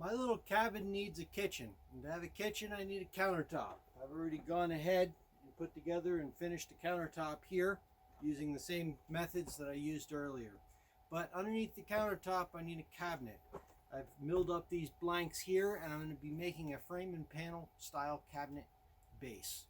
My little cabin needs a kitchen, and to have a kitchen I need a countertop. I've already gone ahead and put together and finished the countertop here using the same methods that I used earlier. But underneath the countertop I need a cabinet. I've milled up these blanks here and I'm going to be making a frame and panel style cabinet base.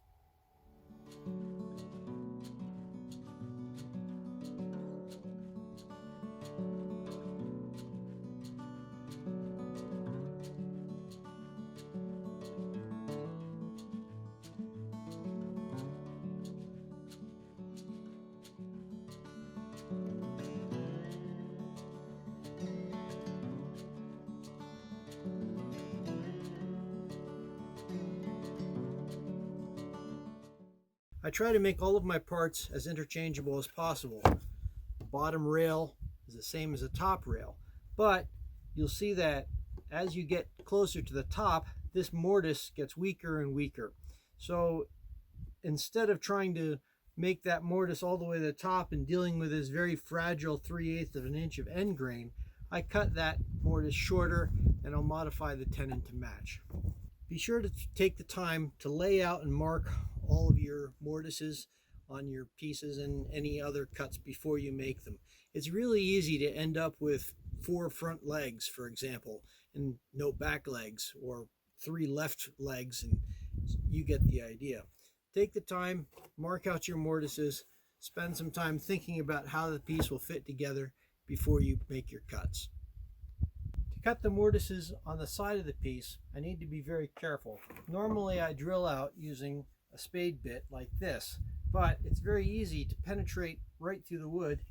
I try to make all of my parts as interchangeable as possible. The bottom rail is the same as the top rail, but you'll see that as you get closer to the top, this mortise gets weaker and weaker. So instead of trying to make that mortise all the way to the top and dealing with this very fragile 3/8 of an inch of end grain, I cut that mortise shorter and I'll modify the tenon to match. Be sure to take the time to lay out and mark all of your mortises on your pieces and any other cuts before you make them. It's really easy to end up with 4 front legs, for example, and no back legs, or 3 left legs, and you get the idea. Take the time, mark out your mortises, spend some time thinking about how the piece will fit together before you make your cuts. To cut the mortises on the side of the piece, I need to be very careful. Normally I drill out using a spade bit like this, but it's very easy to penetrate right through the wood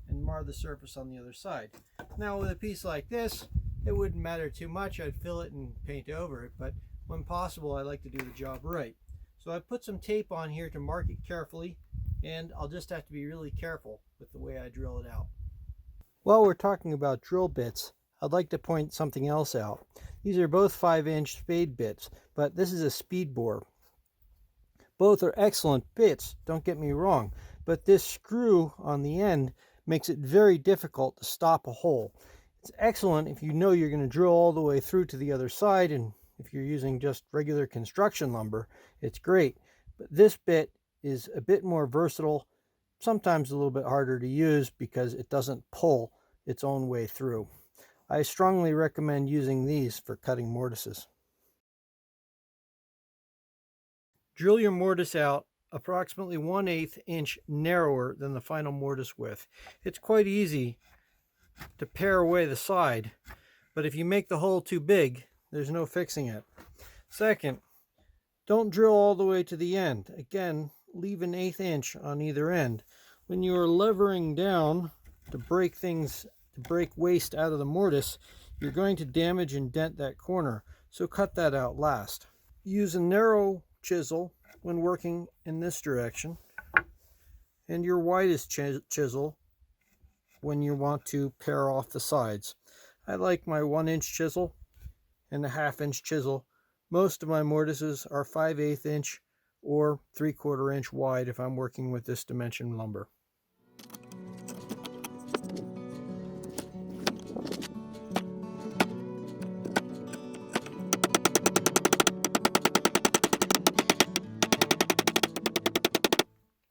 and mar the surface on the other side. Now with a piece like this, it wouldn't matter too much. I'd fill it and paint over it, but when possible I like to do the job right. So I put some tape on here to mark it carefully, and I'll just have to be really careful with the way I drill it out. While we're talking about drill bits, I'd like to point something else out. These are both 5-inch spade bits, but this is a speed bore. Both are excellent bits, don't get me wrong, but this screw on the end makes it very difficult to stop a hole. It's excellent if you know you're going to drill all the way through to the other side, and if you're using just regular construction lumber, it's great. But this bit is a bit more versatile, sometimes a little bit harder to use because it doesn't pull its own way through. I strongly recommend using these for cutting mortises. Drill your mortise out approximately 1/8 inch narrower than the final mortise width. It's quite easy to pare away the side, but if you make the hole too big, there's no fixing it. Second, don't drill all the way to the end. Again, leave 1/8 inch on either end. When you are levering down to break waste out of the mortise, you're going to damage and dent that corner, so cut that out last. Use a narrow chisel when working in this direction, and your widest chisel when you want to pare off the sides. I like my 1-inch chisel and a 1/2 inch chisel. Most of my mortises are 5/8 inch or 3/4 inch wide if I'm working with this dimension lumber.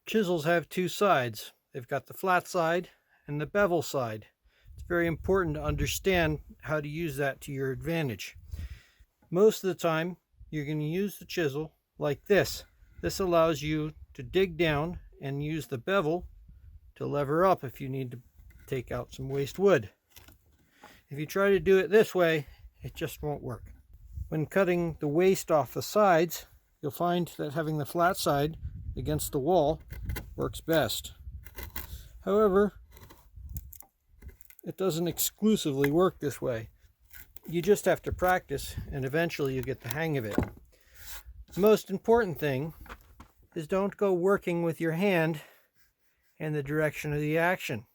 Chisels have 2 sides. They've got the flat side and the bevel side. It's very important to understand how to use that to your advantage. Most of the time, you're going to use the chisel like this. This allows you to dig down and use the bevel to lever up if you need to take out some waste wood. If you try to do it this way, it just won't work. When cutting the waste off the sides, you'll find that having the flat side against the wall works best. However, it doesn't exclusively work this way. You just have to practice, and eventually you get the hang of it. The most important thing is don't go working with your hand in the direction of the action.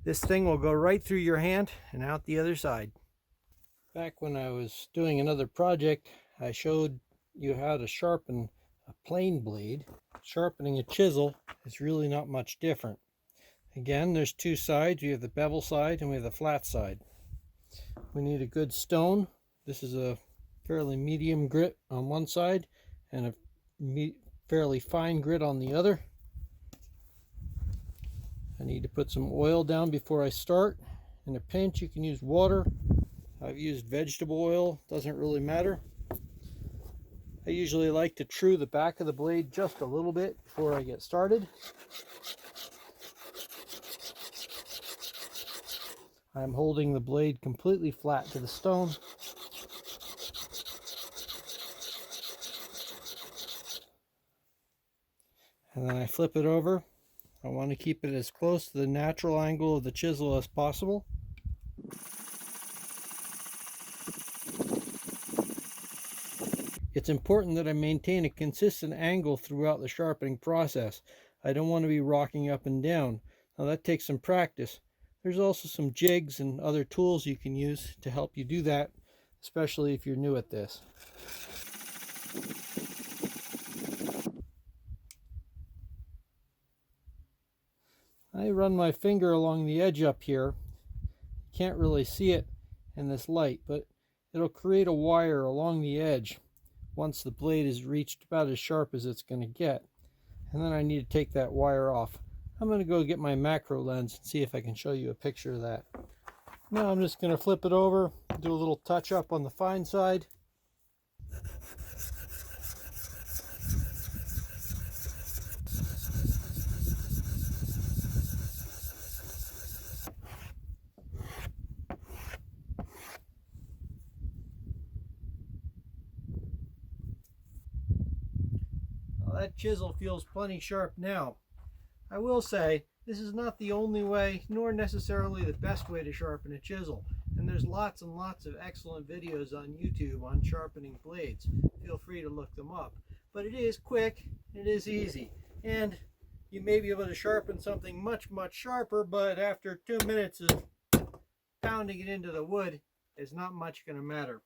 This thing will go right through your hand and out the other side. Back when I was doing another project, I showed you how to sharpen a plane blade. Sharpening a chisel is really not much different. Again, there's 2 sides. We have the bevel side and we have the flat side. We need a good stone. This is a fairly medium grit on one side and a fairly fine grit on the other. I need to put some oil down before I start. In a pinch, you can use water. I've used vegetable oil, doesn't really matter. I usually like to true the back of the blade just a little bit before I get started. I'm holding the blade completely flat to the stone. And then I flip it over. I want to keep it as close to the natural angle of the chisel as possible. It's important that I maintain a consistent angle throughout the sharpening process. I don't want to be rocking up and down. Now that takes some practice. There's also some jigs and other tools you can use to help you do that, especially if you're new at this. I run my finger along the edge up here. You can't really see it in this light, but it'll create a wire along the edge once the blade is reached about as sharp as it's going to get. And then I need to take that wire off. I'm going to go get my macro lens and see if I can show you a picture of that. Now I'm just going to flip it over, do a little touch up on the fine side. That chisel feels plenty sharp now. I will say, this is not the only way, nor necessarily the best way to sharpen a chisel. And there's lots and lots of excellent videos on YouTube on sharpening blades. Feel free to look them up. But it is quick, it is easy. And you may be able to sharpen something much, much sharper, but after 2 minutes of pounding it into the wood, it's not much going to matter.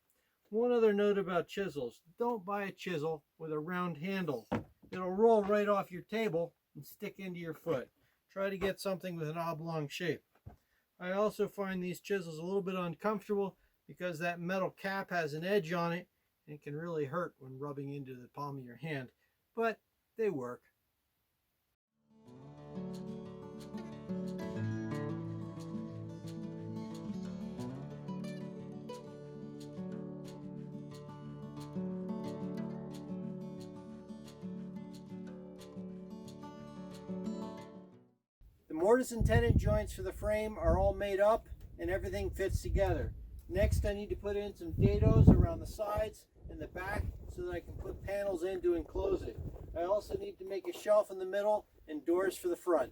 One other note about chisels. Don't buy a chisel with a round handle. It'll roll right off your table and stick into your foot. Try to get something with an oblong shape. I also find these chisels a little bit uncomfortable because that metal cap has an edge on it and it can really hurt when rubbing into the palm of your hand, but they work. The mortise and tenon joints for the frame are all made up and everything fits together. Next, I need to put in some dados around the sides and the back so that I can put panels in to enclose it. I also need to make a shelf in the middle and doors for the front.